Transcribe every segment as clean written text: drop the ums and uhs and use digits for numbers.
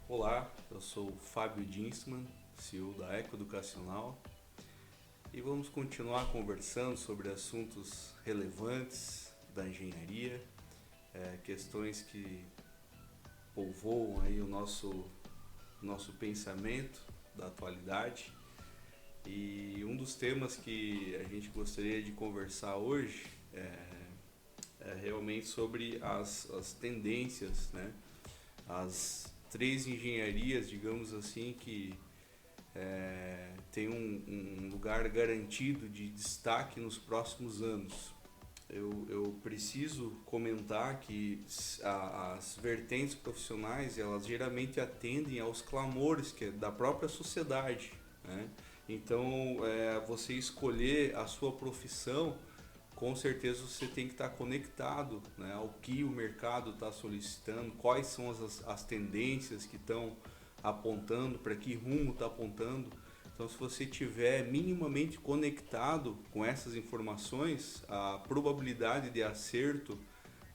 Olá, eu sou o Fábio Dinsman, CEO da Eco Educacional, e vamos continuar conversando sobre assuntos relevantes da engenharia, questões que povoam aí o nosso pensamento da atualidade. E um dos temas que a gente gostaria de conversar hoje é realmente sobre as tendências, né? As três engenharias, digamos assim, que tem um lugar garantido de destaque nos próximos anos. Eu preciso comentar que as vertentes profissionais, elas geralmente atendem aos clamores da própria sociedade, né? Então, você escolher a sua profissão, com certeza você tem que estar conectado, né, ao que o mercado está solicitando, quais são as tendências que estão apontando, para que rumo está apontando. Então, se você estiver minimamente conectado com essas informações, a probabilidade de acerto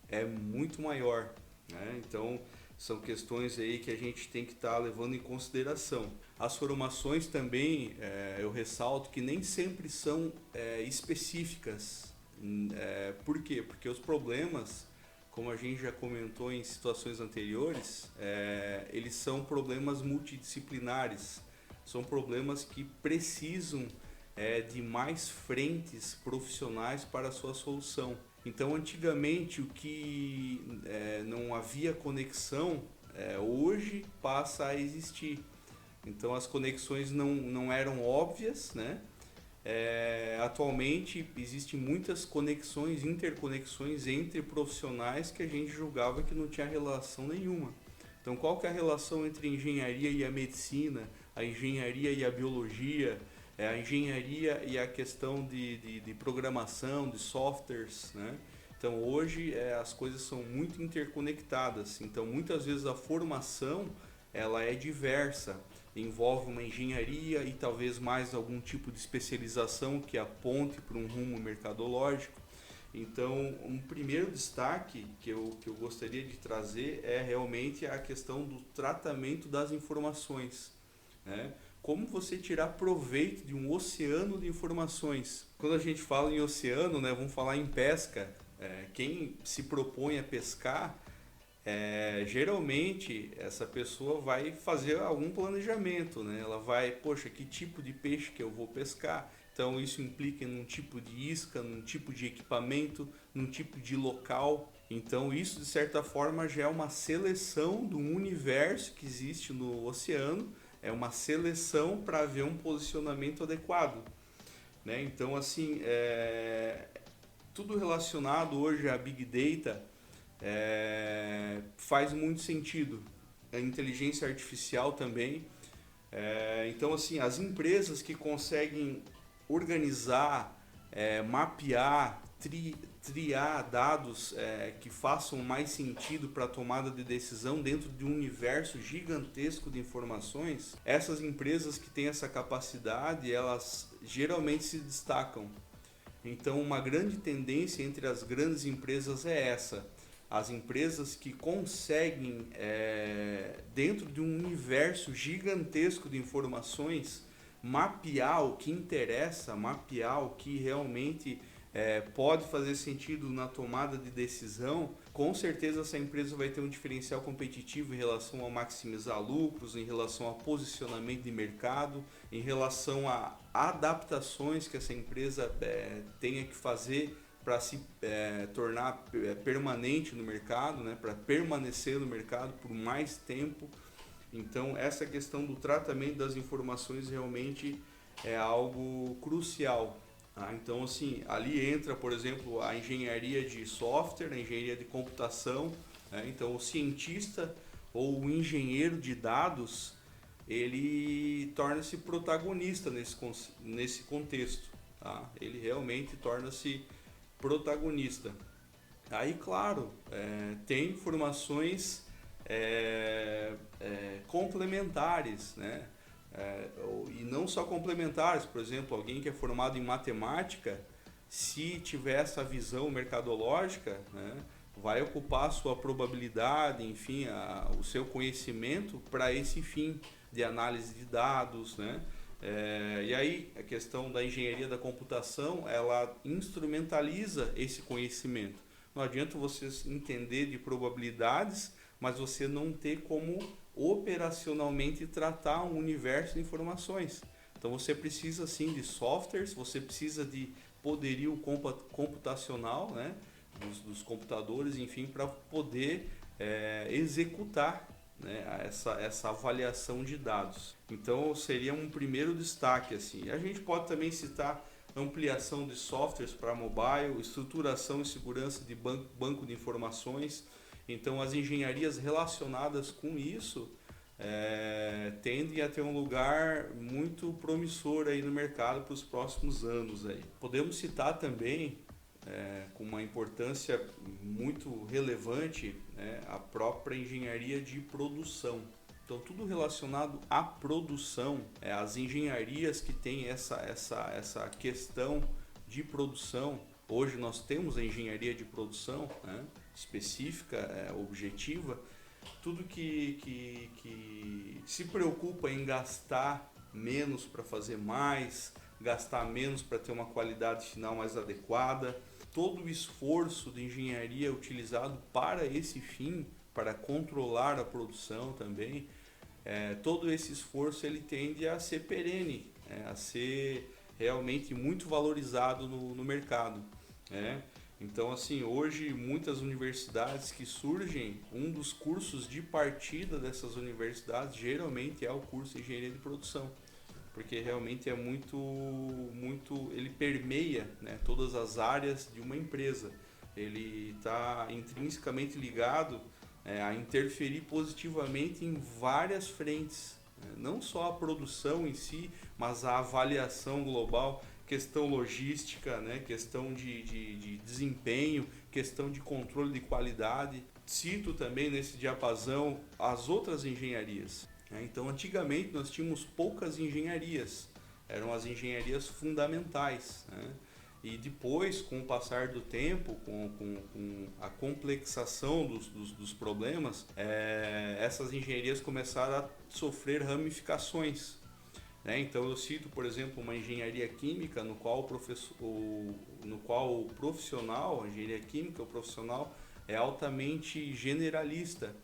é muito maior, né? Então, são questões aí que a gente tem que estar levando em consideração. As formações também, eu ressalto que nem sempre são específicas. Por quê? Porque os problemas, como a gente já comentou em situações anteriores, eles são problemas multidisciplinares, são problemas que precisam de mais frentes profissionais para a sua solução. Então, antigamente, o que não havia conexão, hoje passa a existir. Então, as conexões não eram óbvias, né? Atualmente existem muitas conexões, interconexões entre profissionais que a gente julgava que não tinha relação nenhuma. Então, qual que é a relação entre a engenharia e a medicina, a engenharia e a biologia, a engenharia e a questão de programação, de softwares, né? Então, hoje as coisas são muito interconectadas. Então, muitas vezes a formação ela é diversa, envolve uma engenharia e talvez mais algum tipo de especialização que aponte para um rumo mercadológico. Então, um primeiro destaque que eu gostaria de trazer é realmente a questão do tratamento das informações, né? Como você tirar proveito de um oceano de informações. Quando a gente fala em oceano, né, vamos falar em pesca. Quem se propõe a pescar, geralmente essa pessoa vai fazer algum planejamento, né? Ela vai, poxa, que tipo de peixe que eu vou pescar? Então isso implica num tipo de isca, num tipo de equipamento, num tipo de local. Então isso de certa forma já é uma seleção do universo que existe no oceano, é uma seleção para haver um posicionamento adequado, né? Então assim, tudo relacionado hoje a Big Data faz muito sentido. A inteligência artificial também. Então, assim, as empresas que conseguem organizar, mapear, triar dados que façam mais sentido para a tomada de decisão dentro de um universo gigantesco de informações, essas empresas que têm essa capacidade, elas geralmente se destacam. Então, uma grande tendência entre as grandes empresas é essa. As empresas que conseguem, dentro de um universo gigantesco de informações, mapear o que interessa, mapear o que realmente pode fazer sentido na tomada de decisão, com certeza essa empresa vai ter um diferencial competitivo em relação a maximizar lucros, em relação a posicionamento de mercado, em relação a adaptações que essa empresa tenha que fazer para se tornar permanente no mercado, né, para permanecer no mercado por mais tempo. Então, essa questão do tratamento das informações realmente é algo crucial. Tá? Então, assim, ali entra, por exemplo, a engenharia de software, a engenharia de computação, né? Então, o cientista ou o engenheiro de dados, ele torna-se protagonista nesse contexto. Tá? Ele realmente torna-se protagonista. Aí, claro, tem formações complementares, né? E não só complementares, por exemplo, alguém que é formado em matemática, se tiver essa visão mercadológica, né, vai ocupar a sua probabilidade, enfim, o seu conhecimento para esse fim de análise de dados, né? E aí a questão da engenharia da computação, ela instrumentaliza esse conhecimento. Não adianta você entender de probabilidades, mas você não ter como operacionalmente tratar um universo de informações. Então você precisa sim de softwares, você precisa de poderio computacional, né, dos computadores, enfim, para poder executar, né, essa avaliação de dados. Então seria um primeiro destaque assim. A gente pode também citar ampliação de softwares para mobile, estruturação e segurança de banco de informações. Então as engenharias relacionadas com isso tendem a ter um lugar muito promissor aí no mercado para os próximos anos aí. Podemos citar também com uma importância muito relevante, né, a própria engenharia de produção. Então tudo relacionado à produção, as engenharias que têm essa questão de produção. Hoje nós temos a engenharia de produção, né, específica, objetiva, tudo que se preocupa em gastar menos para fazer mais, gastar menos para ter uma qualidade final mais adequada. Todo o esforço de engenharia utilizado para esse fim, para controlar a produção também, todo esse esforço ele tende a ser perene, a ser realmente muito valorizado no mercado. Então, assim, hoje muitas universidades que surgem, um dos cursos de partida dessas universidades geralmente é o curso de engenharia de produção, porque realmente é muito, ele permeia, né, todas as áreas de uma empresa. Ele está intrinsecamente ligado a interferir positivamente em várias frentes, né? Não só a produção em si, mas a avaliação global, questão logística, né? Questão de desempenho, questão de controle de qualidade. Cito também nesse diapasão as outras engenharias. Então, antigamente nós tínhamos poucas engenharias, eram as engenharias fundamentais, né? E depois, com o passar do tempo, com a complexação dos problemas, essas engenharias começaram a sofrer ramificações. Então eu cito, por exemplo, uma engenharia química no qual o profissional, a engenharia química, o profissional é altamente generalista.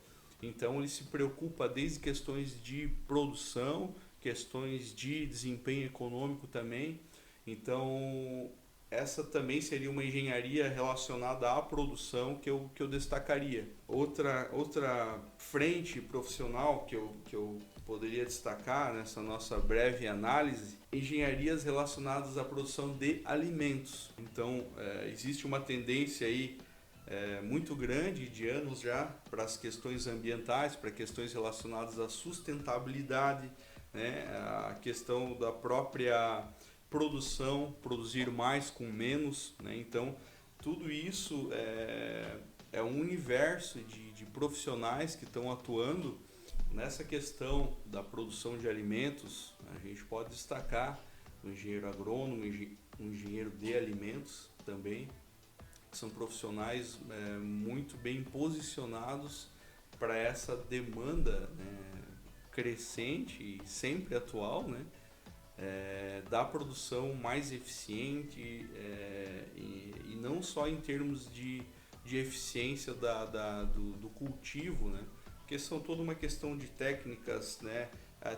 Então ele se preocupa desde questões de produção, questões de desempenho econômico também. Então essa também seria uma engenharia relacionada à produção que eu destacaria. Outra frente profissional que eu poderia destacar nessa nossa breve análise, engenharias relacionadas à produção de alimentos. Então existe uma tendência aí muito grande de anos já para as questões ambientais, para questões relacionadas à sustentabilidade, né? A questão da própria produção, produzir mais com menos, né? Então tudo isso é um universo de profissionais que estão atuando nessa questão da produção de alimentos. A gente pode destacar o engenheiro agrônomo, o engenheiro de alimentos também, que são profissionais muito bem posicionados para essa demanda, né, crescente e sempre atual, né, da produção mais eficiente, e não só em termos de eficiência do cultivo, né, porque são toda uma questão de técnicas, né,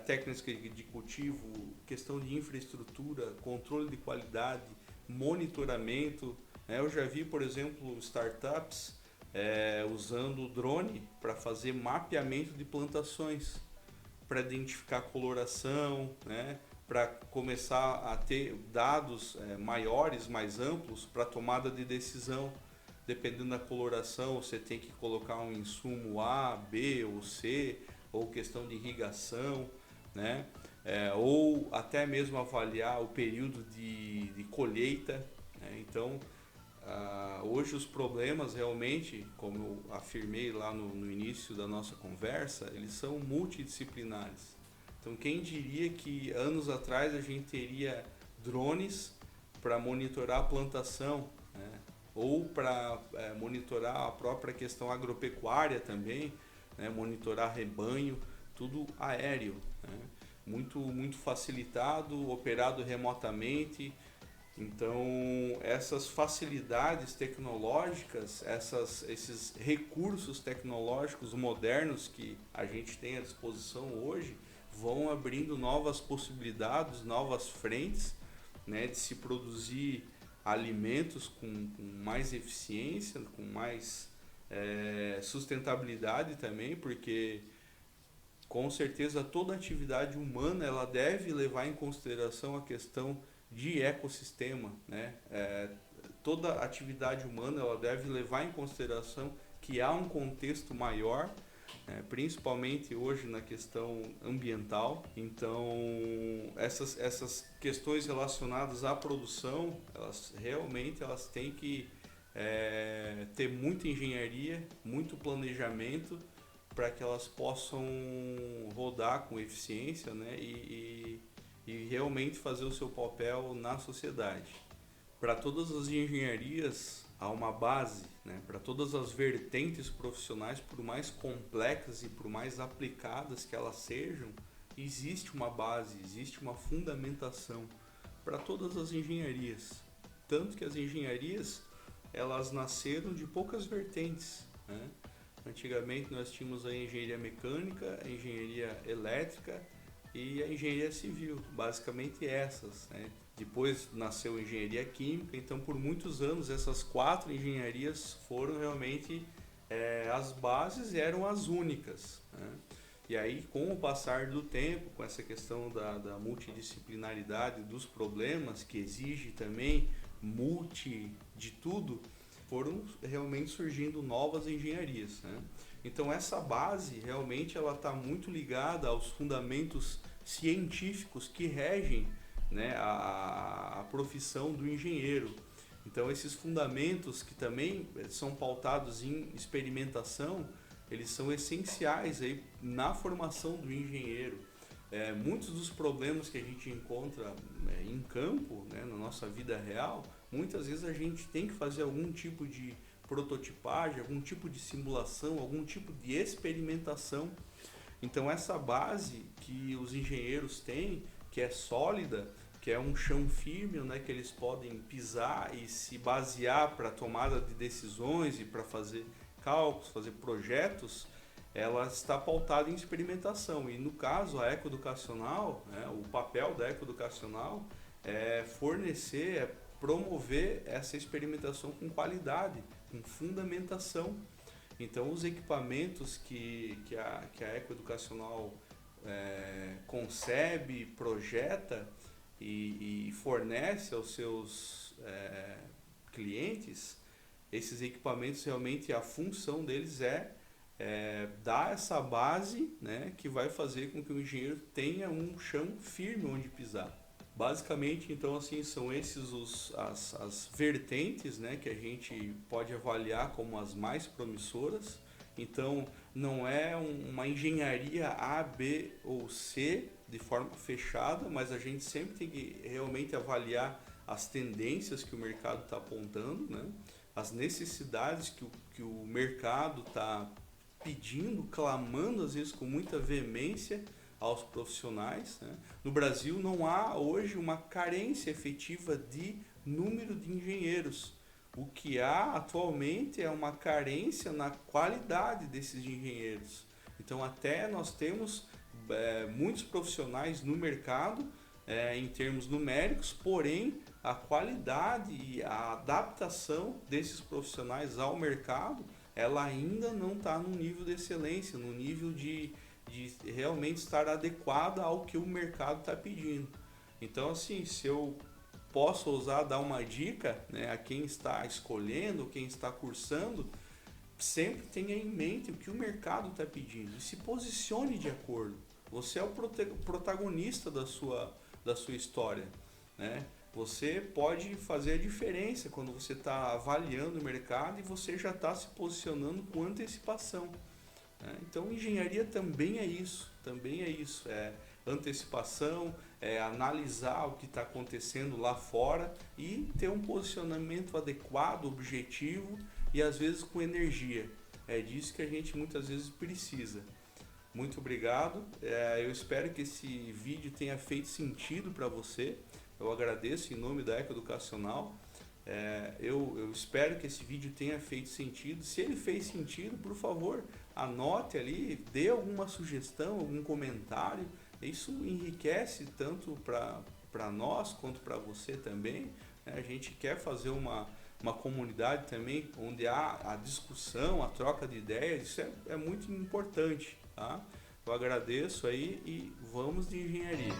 técnicas de cultivo, questão de infraestrutura, controle de qualidade, monitoramento. Eu já vi, por exemplo, startups usando drone para fazer mapeamento de plantações, para identificar coloração, né, para começar a ter dados maiores, mais amplos para tomada de decisão. Dependendo da coloração, você tem que colocar um insumo A, B ou C, ou questão de irrigação, né? Ou até mesmo avaliar o período de colheita, né? Então, hoje os problemas realmente, como eu afirmei lá no início da nossa conversa, eles são multidisciplinares. Então, quem diria que anos atrás a gente teria drones para monitorar a plantação, né? ou para monitorar a própria questão agropecuária também, né, monitorar rebanho, tudo aéreo, né, muito facilitado, operado remotamente. Então, essas facilidades tecnológicas, esses recursos tecnológicos modernos que a gente tem à disposição hoje, vão abrindo novas possibilidades, novas frentes, né, de se produzir alimentos com mais eficiência, com mais sustentabilidade também, porque com certeza toda atividade humana ela deve levar em consideração a questão de ecossistema, né? Toda atividade humana ela deve levar em consideração que há um contexto maior, principalmente hoje na questão ambiental. Então, essas questões relacionadas à produção, elas têm que ter muita engenharia, muito planejamento, para que elas possam rodar com eficiência, né, e realmente fazer o seu papel na sociedade. Para todas as engenharias há uma base, né, para todas as vertentes profissionais, por mais complexas e por mais aplicadas que elas sejam, existe uma base, existe uma fundamentação para todas as engenharias. Tanto que as engenharias elas nasceram de poucas vertentes, né? Antigamente nós tínhamos a engenharia mecânica, a engenharia elétrica e a engenharia civil, basicamente essas, né? Depois nasceu a engenharia química, então por muitos anos essas 4 engenharias foram realmente as bases, eram as únicas, né? E aí, com o passar do tempo, com essa questão da multidisciplinaridade dos problemas, que exige também de tudo, foram realmente surgindo novas engenharias, né? Então essa base realmente ela está muito ligada aos fundamentos científicos que regem, né, a profissão do engenheiro. Então esses fundamentos que também são pautados em experimentação, eles são essenciais aí na formação do engenheiro. Muitos dos problemas que a gente encontra em campo, né, na nossa vida real, muitas vezes a gente tem que fazer algum tipo de prototipagem, algum tipo de simulação, algum tipo de experimentação. Então essa base que os engenheiros têm, que é sólida, que é um chão firme, né, que eles podem pisar e se basear para a tomada de decisões e para fazer cálculos, fazer projetos, ela está pautada em experimentação. E no caso, a ecoeducacional, né, o papel da ecoeducacional é fornecer, promover essa experimentação com qualidade, com fundamentação. Então, os equipamentos que a ecoeducacional concebe, projeta e fornece aos seus clientes, esses equipamentos realmente a função deles dar essa base, né, que vai fazer com que o engenheiro tenha um chão firme onde pisar. Basicamente, então, assim, são esses as vertentes, né, que a gente pode avaliar como as mais promissoras. Então, não é uma engenharia A, B ou C de forma fechada, mas a gente sempre tem que realmente avaliar as tendências que o mercado está apontando, né, as necessidades que o mercado está pedindo, clamando, às vezes com muita veemência, aos profissionais, né? No Brasil não há hoje uma carência efetiva de número de engenheiros. O que há atualmente é uma carência na qualidade desses engenheiros. Então até nós temos muitos profissionais no mercado em termos numéricos, porém a qualidade e a adaptação desses profissionais ao mercado, ela ainda não está no nível de excelência, no nível de realmente estar adequada ao que o mercado está pedindo. Então, assim, se eu posso ousar dar uma dica, né, a quem está escolhendo, quem está cursando, sempre tenha em mente o que o mercado está pedindo e se posicione de acordo. Você é o protagonista da sua história, né? Você pode fazer a diferença quando você está avaliando o mercado e você já está se posicionando com antecipação. né? Então, engenharia também é isso, é antecipação, é analisar o que está acontecendo lá fora e ter um posicionamento adequado, objetivo e às vezes com energia. É disso que a gente muitas vezes precisa. Muito obrigado. Eu espero que esse vídeo tenha feito sentido para você. Eu agradeço em nome da Eco Educacional. Eu espero que esse vídeo tenha feito sentido. Se ele fez sentido, por favor, anote ali, dê alguma sugestão, algum comentário. Isso enriquece tanto para nós quanto para você também. A gente quer fazer uma comunidade também onde há a discussão, a troca de ideias. Isso é muito importante, tá? Eu agradeço aí e vamos de engenharia.